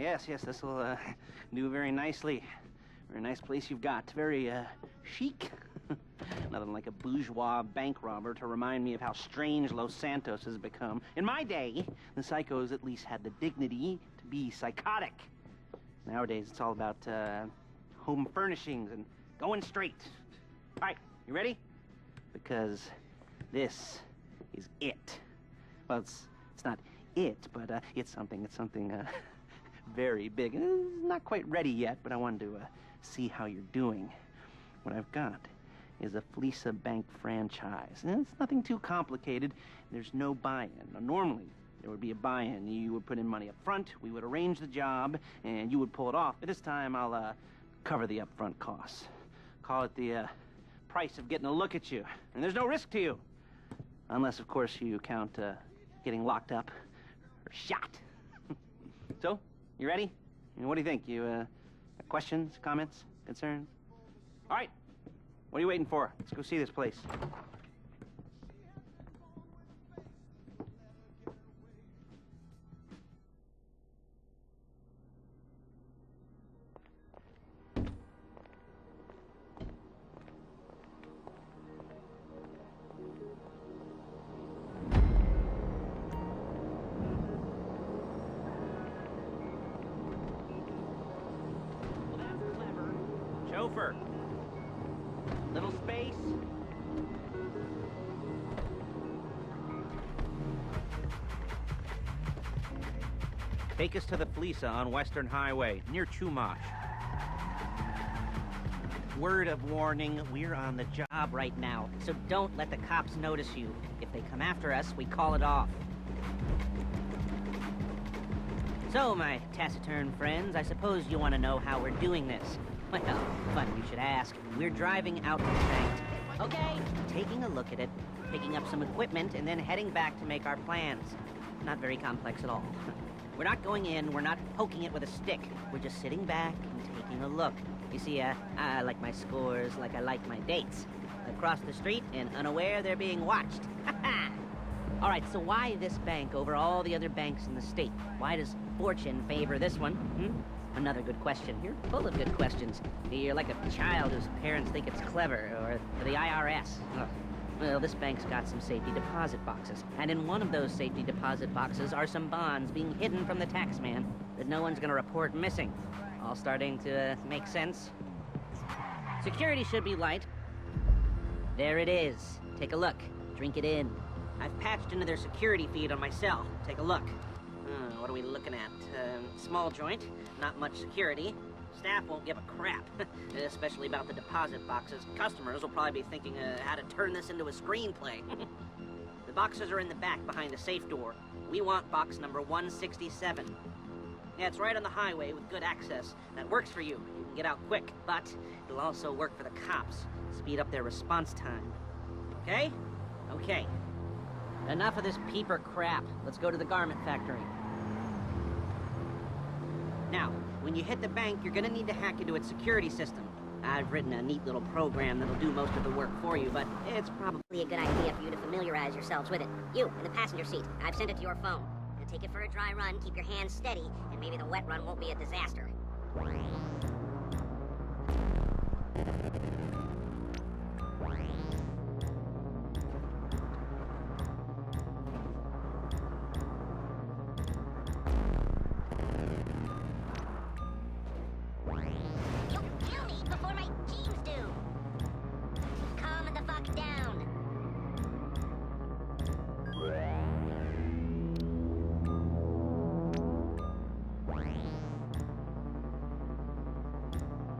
yes, this will do very nicely. Very nice place you've got. Very chic. Nothing like a bourgeois bank robber to remind me of how strange Los Santos has become. In my day, the psychos at least had the dignity to be psychotic. Nowadays, it's all about home furnishings and going straight. All right, you ready? Because this is it. Well, it's not it, but it's something very big. It's not quite ready yet, but I wanted to see how you're doing. What I've got is a Fleeca bank franchise. And it's nothing too complicated. There's no buy-in. Now, normally, there would be a buy-in. You would put in money up front, we would arrange the job, and you would pull it off. But this time, I'll cover the upfront costs. Call it the price of getting a look at you. And there's no risk to you. Unless, of course, you count getting locked up or shot. So, you ready? What do you think? You questions, comments, concerns? All right. What are you waiting for? Let's go see this place. Chauffeur. Little space. Take us to the Fleeca on Western Highway, near Chumash. Word of warning, we're on the job right now, so don't let the cops notice you. If they come after us, we call it off. So, my taciturn friends, I suppose you want to know how we're doing this. Well, funny you should ask. We're driving out to the bank. Okay, taking a look at it, picking up some equipment, and then heading back to make our plans. Not very complex at all. We're not going in, we're not poking it with a stick. We're just sitting back and taking a look. You see, I like my scores like I like my dates. Across the street and unaware they're being watched. All right, so why this bank over all the other banks in the state? Why does fortune favor this one? Another good question. You're full of good questions. You're like a child whose parents think it's clever, or the IRS. Ugh. Well, this bank's got some safety deposit boxes, and in one of those safety deposit boxes are some bonds being hidden from the taxman that no one's gonna report missing. All starting to make sense. Security should be light. There it is. Take a look. Drink it in. I've patched into their security feed on my cell. Take a look. What are we looking at? Small joint, not much security. Staff won't give a crap, especially about the deposit boxes. Customers will probably be thinking how to turn this into a screenplay. The boxes are in the back behind the safe door. We want box number 167. Yeah, it's right on the highway with good access. That works for you. You can get out quick, but it'll also work for the cops. Speed up their response time. Okay? Okay. Enough of this peeper crap. Let's go to the garment factory. Now, when you hit the bank, you're gonna need to hack into its security system. I've written a neat little program that'll do most of the work for you, but it's probably a good idea for you to familiarize yourselves with it. You, in the passenger seat. I've sent it to your phone. Now take it for a dry run, keep your hands steady, and maybe the wet run won't be a disaster.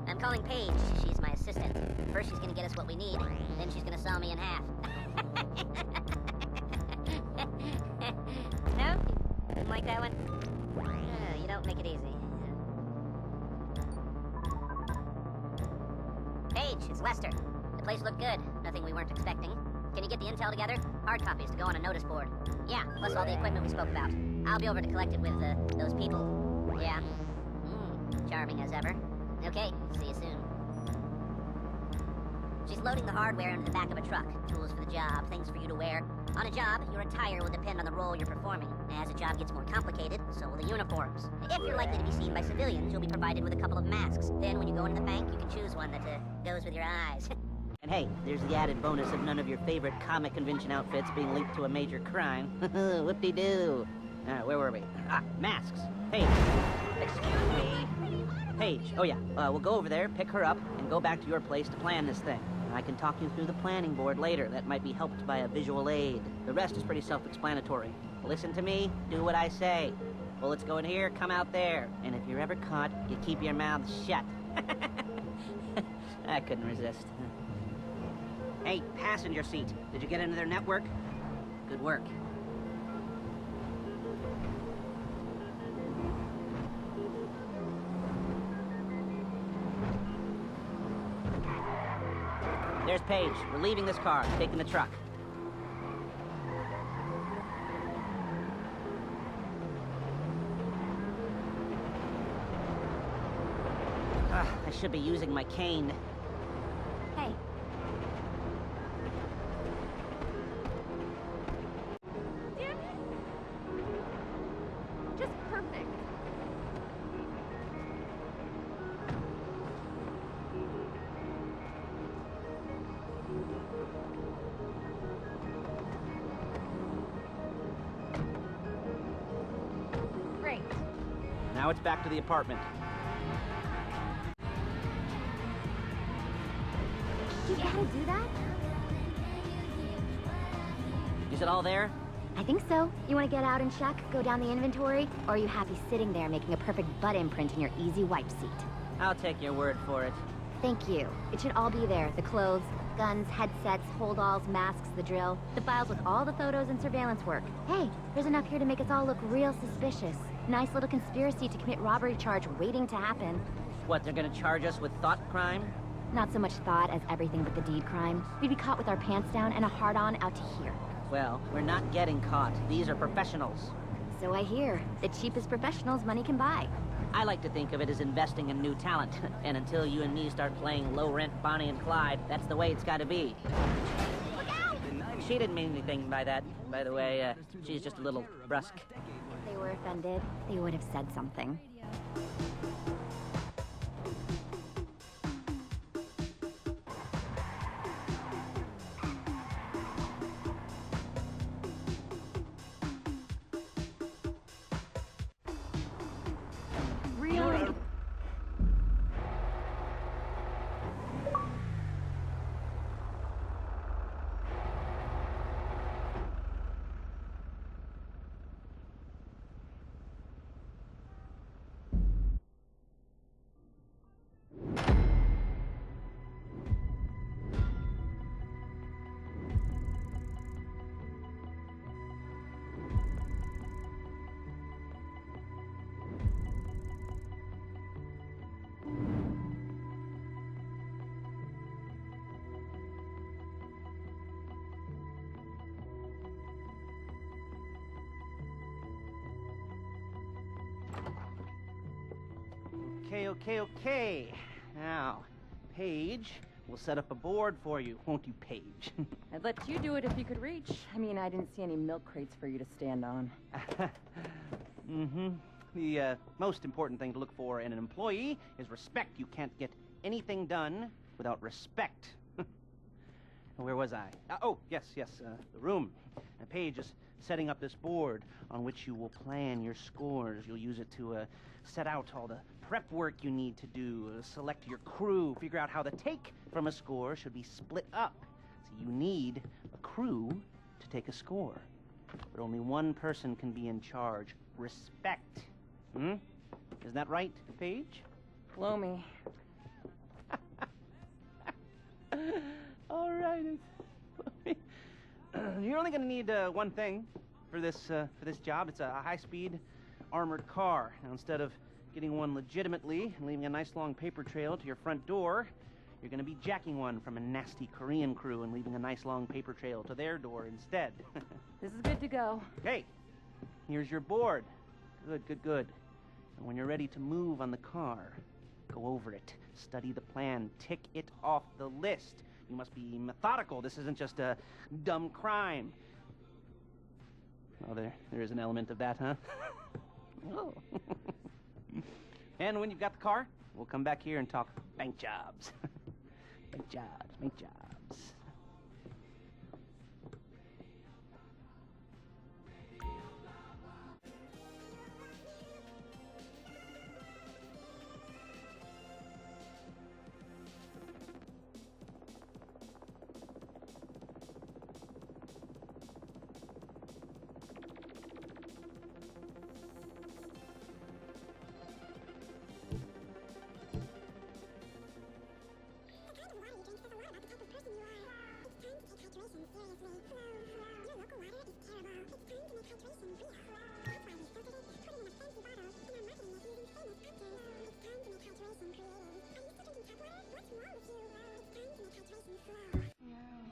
I'm calling Paige. She's my assistant. First she's gonna get us what we need, then she's gonna saw me in half. No? Didn't like that one? You don't make it easy. Paige, it's Lester. The place looked good. Nothing we weren't expecting. Can you get the intel together? Hard copies to go on a notice board. Yeah, plus all the equipment we spoke about. I'll be over to collect it with, those people. Yeah. Charming as ever. Okay, see you soon. She's loading the hardware into the back of a truck. Tools for the job, things for you to wear. On a job, your attire will depend on the role you're performing. As the job gets more complicated, so will the uniforms. If you're likely to be seen by civilians, you'll be provided with a couple of masks. Then when you go into the bank, you can choose one that goes with your eyes. And hey, there's the added bonus of none of your favorite comic convention outfits being linked to a major crime. Whoop-de-doo. Alright, where were we? Masks. Paige. Excuse me. Paige. Oh yeah, we'll go over there, pick her up, and go back to your place to plan this thing. I can talk you through the planning board later. That might be helped by a visual aid. The rest is pretty self-explanatory. Listen to me, do what I say. Bullets go in here, come out there. And if you're ever caught, you keep your mouth shut. I couldn't resist. Hey, passenger seat. Did you get into their network? Good work. There's Paige. We're leaving this car, taking the truck. I should be using my cane. Hey. Damn it! Just perfect. Great. Now it's back to the apartment. Do you know how to do that? Is it all there? I think so. You want to get out and check, go down the inventory, or are you happy sitting there making a perfect butt imprint in your easy wipe seat? I'll take your word for it. Thank you. It should all be there. The clothes, guns, headsets, holdalls, masks, the drill. The files with all the photos and surveillance work. Hey, there's enough here to make us all look real suspicious. Nice little conspiracy to commit robbery charge waiting to happen. What, they're gonna charge us with thought crime? Not so much thought as everything but the deed crime. We'd be caught with our pants down and a hard-on out to here. Well, we're not getting caught. These are professionals. So I hear. The cheapest professionals money can buy. I like to think of it as investing in new talent. And until you and me start playing low-rent Bonnie and Clyde, that's the way it's gotta be. Look out! She didn't mean anything by that, by the way. She's just a little brusque. If they were offended, they would have said something. Really? Okay. Now, Paige, we'll set up a board for you, won't you, Paige? I'd let you do it if you could reach. I mean, I didn't see any milk crates for you to stand on. Mm-hmm. The most important thing to look for in an employee is respect. You can't get anything done without respect. Where was I? Oh, yes, the room. Paige is setting up this board on which you will plan your scores. You'll use it to set out all the prep work you need to do, select your crew, figure out how the take from a score should be split up. So you need a crew to take a score. But only one person can be in charge. Respect. Isn't that right, Paige? Blow me. All right. You're only going to need one thing for this job. It's a high-speed armored car. Now, instead of getting one legitimately and leaving a nice long paper trail to your front door, you're going to be jacking one from a nasty Korean crew and leaving a nice long paper trail to their door instead. This is good to go. Okay, here's your board. Good. And when you're ready to move on the car, go over it, study the plan, tick it off the list. You must be methodical. This isn't just a dumb crime. Oh, there is an element of that, huh? Oh. And when you've got the car, we'll come back here and talk bank jobs. Bank jobs, bank jobs.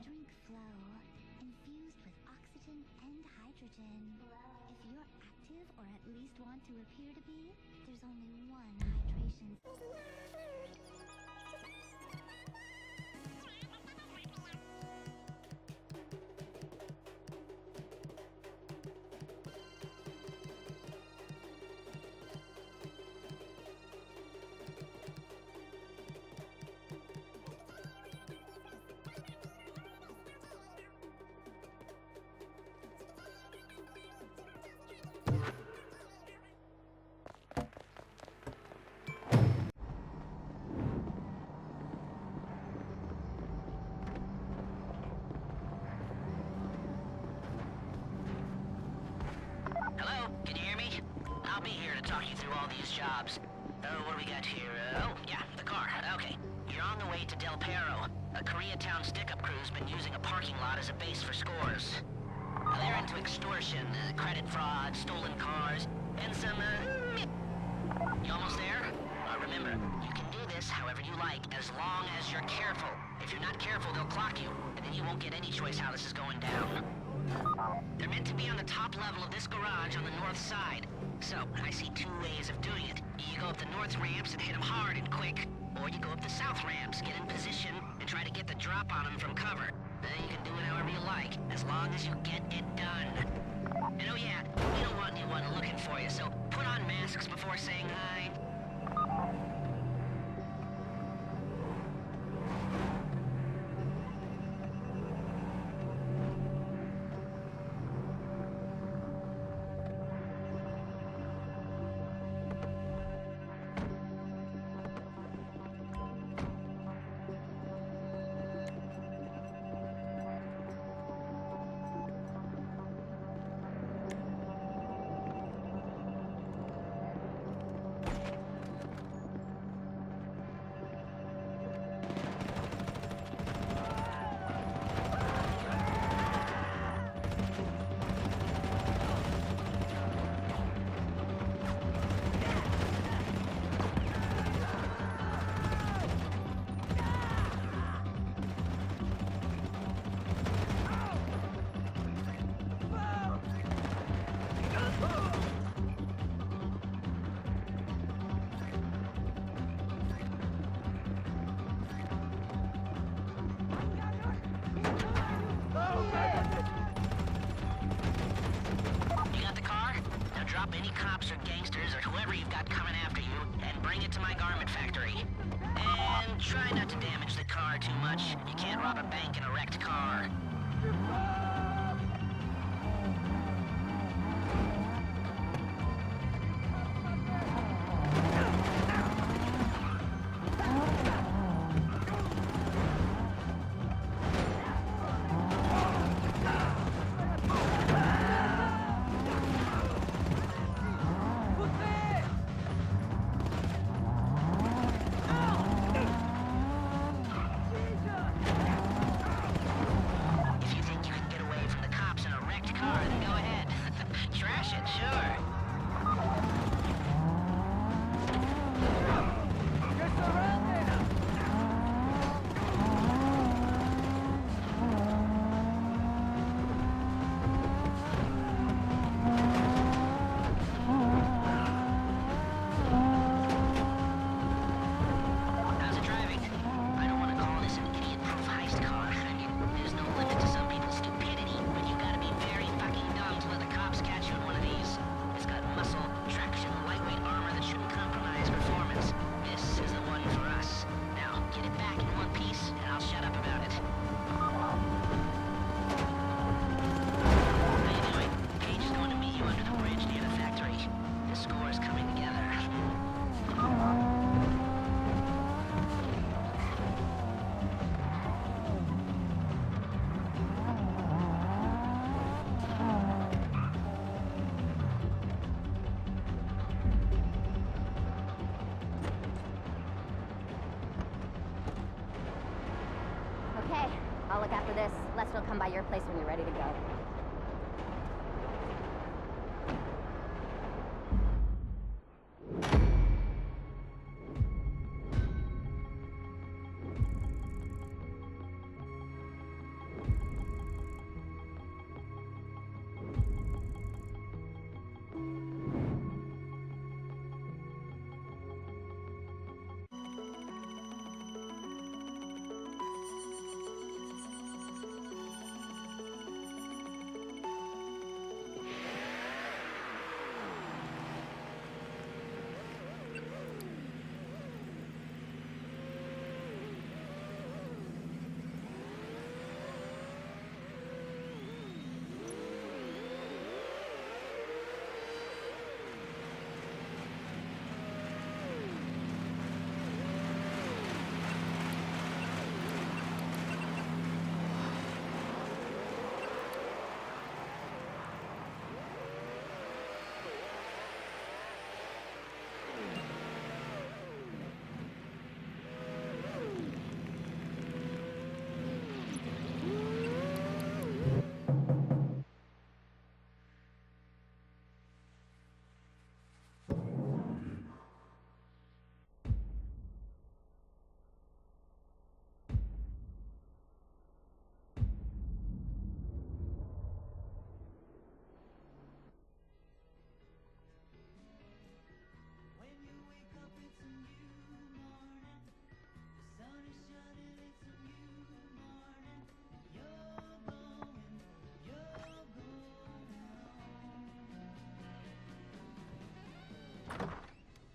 Drink Flow, infused with oxygen and hydrogen. If you're active, or at least want to appear to be, there's only one hydration. Hello, can you hear me? I'll be here to talk you through all these jobs. What do we got here? Oh, yeah, the car. Okay. You're on the way to Del Perro. A Koreatown stick-up crew's been using a parking lot as a base for scores. They're into extortion, credit fraud, stolen cars, and some, You almost there? Remember, you can do this however you like, as long as you're careful. If you're not careful, they'll clock you, and then you won't get any choice how this is going down. They're meant to be on the top level of this garage on the north side. So, I see two ways of doing it. You go up the north ramps and hit them hard and quick, or you go up the south ramps, get in position, and try to get the drop on them from cover. Then you can do it however you like, as long as you get it done. And oh yeah, we don't want anyone looking for you, so put on masks before saying hi. Any cops or gangsters or whoever you've got coming after you, and bring it to my garment factory. And try not to damage the car too much. You can't rob a bank in a wrecked car. Okay, I'll look after this. Lester will come by your place when you're ready to go.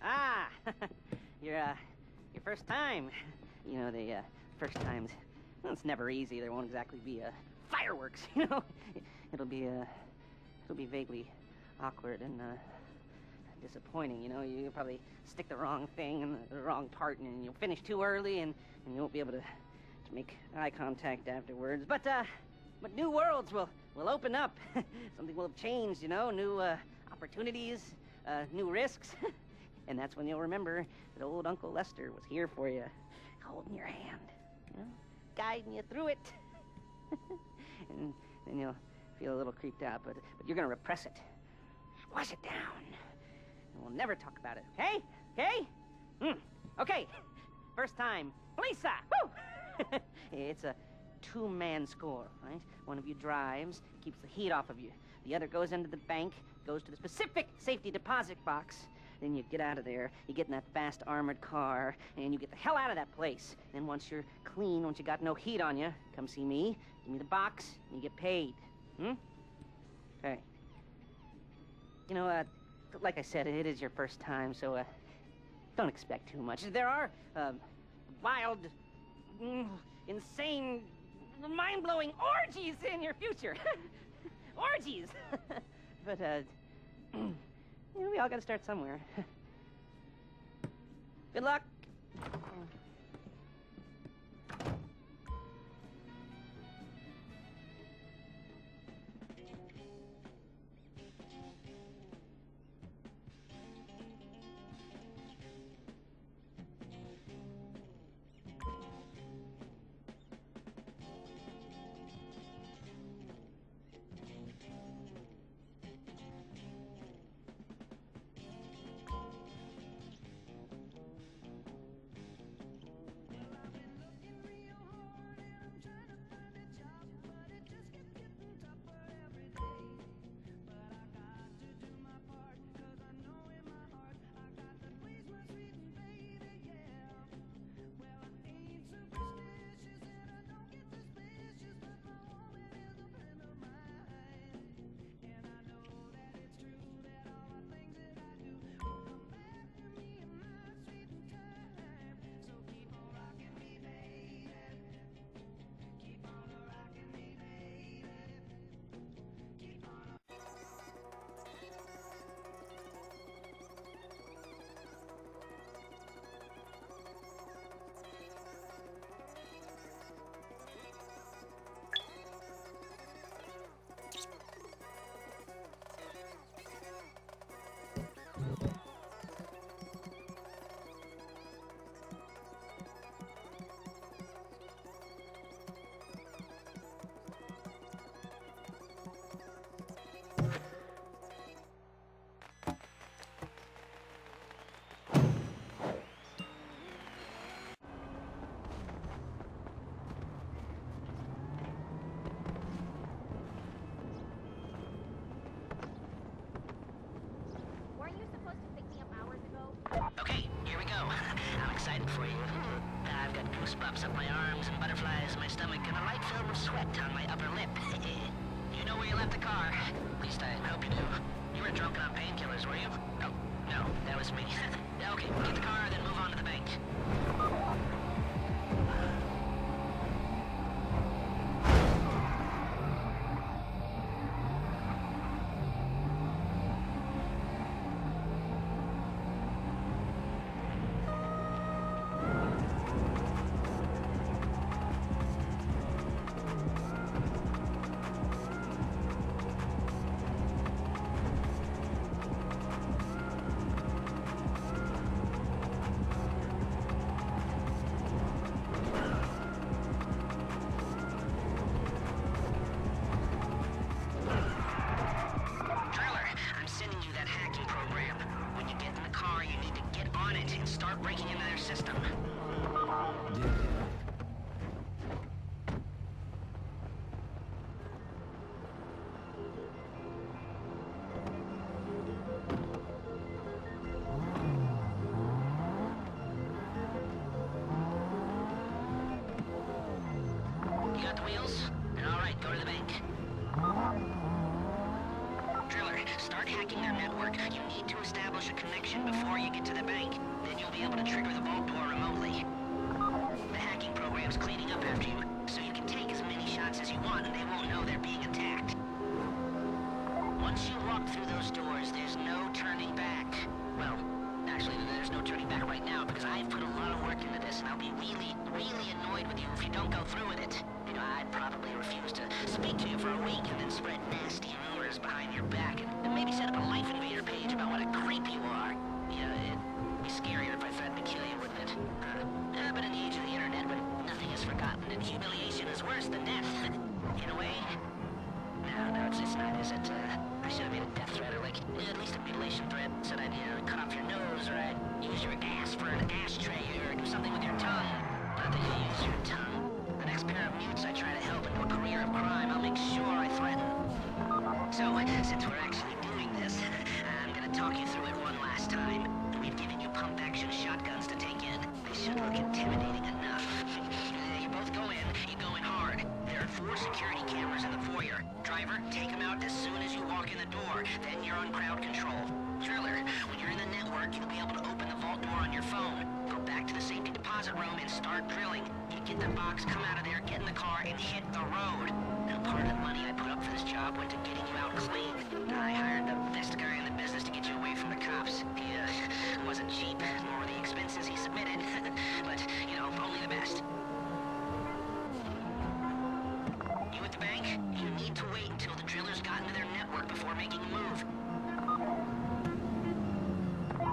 Ah, your first time. You know, the first times, well, it's never easy. There won't exactly be fireworks, you know. It'll be vaguely awkward and disappointing, you know. You'll probably stick the wrong thing in the wrong part, and you'll finish too early, and you won't be able to make eye contact afterwards. But new worlds will open up. Something will have changed, you know. New opportunities, new risks. And that's when you'll remember that old Uncle Lester was here for you, holding your hand, you know, guiding you through it. And then you'll feel a little creeped out, but you're gonna repress it, squash it down, and we'll never talk about it. Hey, okay? Okay. First time, Fleeca. Woo! It's a two-man score, right? One of you drives, keeps the heat off of you. The other goes into the bank, goes to the specific safety deposit box. Then you get out of there, you get in that fast armored car, and you get the hell out of that place. Then once you're clean, once you got no heat on you, come see me, give me the box, and you get paid. Okay. You know, like I said, it is your first time, so don't expect too much. There are wild, insane, mind-blowing orgies in your future. Orgies! But, you know, we all gotta start somewhere. Good luck. I've got goosebumps up my arms and butterflies in my stomach and a light film of sweat on my upper lip. You know where you left the car? At least I hope you do. You were drunk on painkillers, were you? Oh, no, that was me. Okay, get the car, then move on to the bank. Start breaking into their system. You got the wheels? All right, go to the bank. Driller, start hacking their network. You need to establish a connection before you get to the bank. Then you'll be able to trigger the vault door remotely. The hacking program's cleaning up after you, so you can take as many shots as you want and they won't know they're being attacked. Once you walk through those doors, there's no turning back. Well, actually, there's no turning back right now because I've put a lot of work into this and I'll be really, really annoyed with you if you don't go through with it. You know, I'd probably refuse to speak to you for a week and then spread nasty rumors behind your back and maybe set up a Life Invader page about what a creep you are. Yeah, it'd be scarier if I threatened to kill you, wouldn't it? But in the age of the internet, when nothing is forgotten and humiliation is worse than death, in a way. No, it's not, is it? I should have made a death threat or like, at least a mutilation threat. Said I'd, cut off your nose or I'd use your ass for an ashtray or do something with your tongue. Not that you use your tongue. The next pair of mutes I try to help into a career of crime, I'll make sure I threaten. So, since we're actually doing this, I'm gonna talk you through it one last time. We've given you pump-action shotguns to take in. They should look intimidating enough. You both go in, you go in hard. There are 4 security cameras in the foyer. Driver, take them out as soon as you walk in the door. Then you're on crowd control. Driller, when you're in the network, you'll be able to open the vault door on your phone. Go back to the safety deposit room and start drilling. You get the box, come out of there, get in the car, and hit the road. Now, part of the money I put up for this job went to getting you out clean. I hired the best guy in the business to get you away from the cops. He, wasn't cheap, nor were the expenses he submitted. But, only the best. You at the bank? You need to wait until the drillers got into their network before making a move.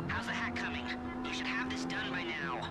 How's the hack coming? You should have this done by now.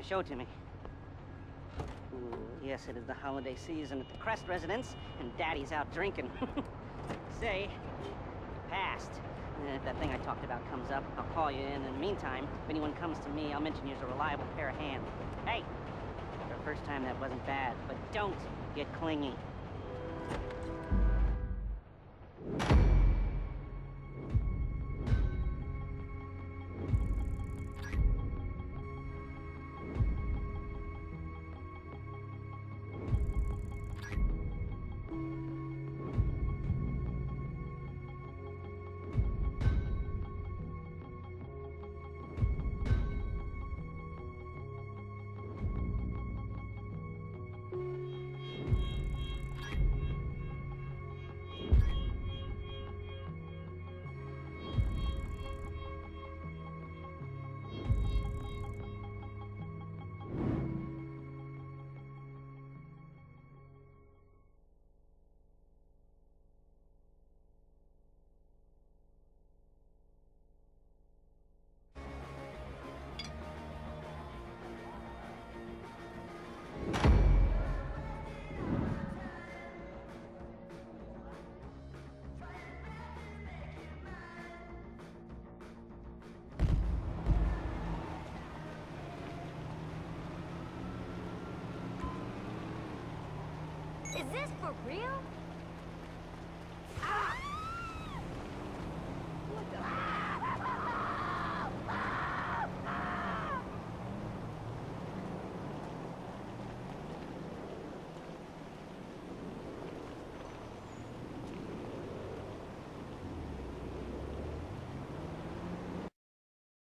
Show it to me. Ooh, yes, it is the holiday season at the Crest residence, and Daddy's out drinking. Say, passed. If that thing I talked about comes up, I'll call you in. In the meantime, if anyone comes to me, I'll mention you as a reliable pair of hands. Hey, for the first time that wasn't bad, but don't get clingy. Is this for real? Ah!